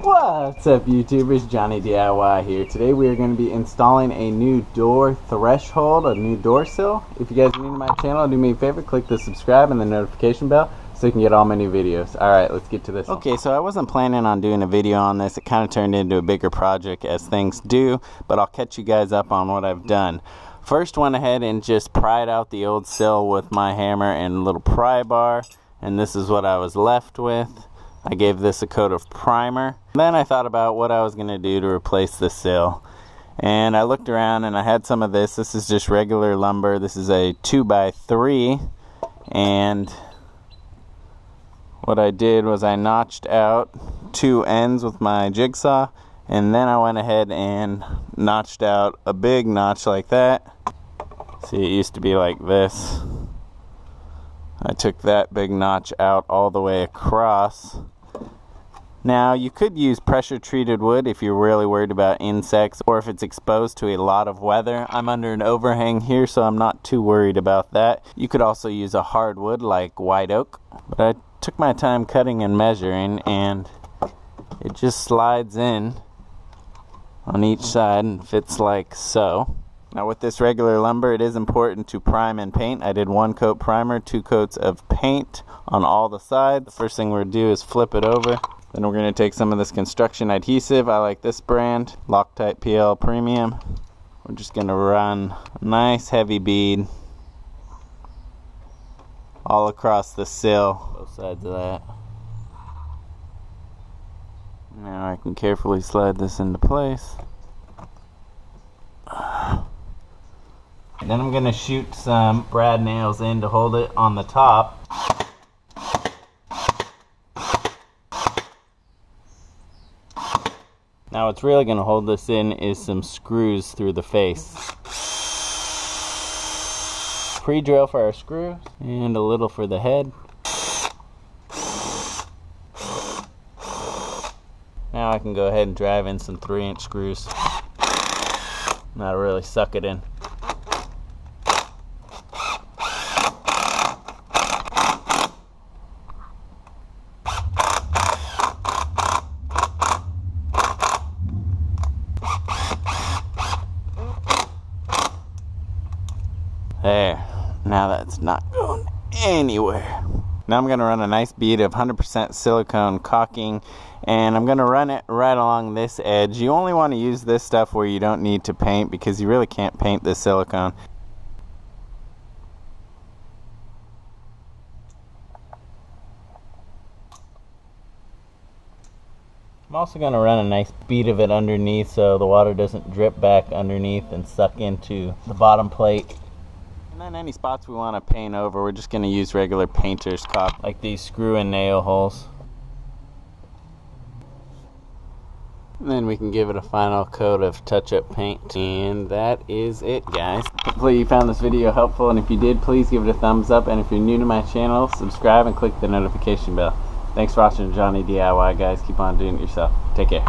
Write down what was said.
What's up, YouTubers? Johnny DIY here. Today we are going to be installing a new door threshold, a new door sill. If you guys are new to my channel, do me a favor, click the subscribe and the notification bell so you can get all my new videos. Alright, let's get to this. Okay, so I wasn't planning on doing a video on this. It kind of turned into a bigger project as things do, but I'll catch you guys up on what I've done. First, went ahead and just pried out the old sill with my hammer and a little pry bar, and this is what I was left with. I gave this a coat of primer. Then I thought about what I was going to do to replace the sill. And I looked around and I had some of this. This is just regular lumber. This is a 2x3. And what I did was I notched out two ends with my jigsaw. And then I went ahead and notched out a big notch like that. See, it used to be like this. I took that big notch out all the way across. Now, you could use pressure treated wood if you're really worried about insects or if it's exposed to a lot of weather. I'm under an overhang here, so I'm not too worried about that. You could also use a hardwood like white oak. But I took my time cutting and measuring, and it just slides in on each side and fits like so. Now with this regular lumber, it is important to prime and paint. I did 1 coat primer, 2 coats of paint on all the sides. The first thing we're going to do is flip it over. Then we're going to take some of this construction adhesive. I like this brand, Loctite PL Premium. We're just going to run a nice heavy bead all across the sill, both sides of that. Now I can carefully slide this into place. Then I'm going to shoot some brad nails in to hold it on the top. Now what's really going to hold this in is some screws through the face. Pre-drill for our screws and a little for the head. Now I can go ahead and drive in some 3-inch screws. That'll really suck it in. There, now that's not going anywhere. Now I'm going to run a nice bead of 100% silicone caulking, and I'm going to run it right along this edge. You only want to use this stuff where you don't need to paint, because you really can't paint the silicone. I'm also going to run a nice bead of it underneath so the water doesn't drip back underneath and suck into the bottom plate. And then any spots we want to paint over, we're just going to use regular painter's caulk, like these screw and nail holes. And then we can give it a final coat of touch-up paint. And that is it, guys. Hopefully you found this video helpful, and if you did, please give it a thumbs up. And if you're new to my channel, subscribe and click the notification bell. Thanks for watching Johnny DIY, guys. Keep on doing it yourself. Take care.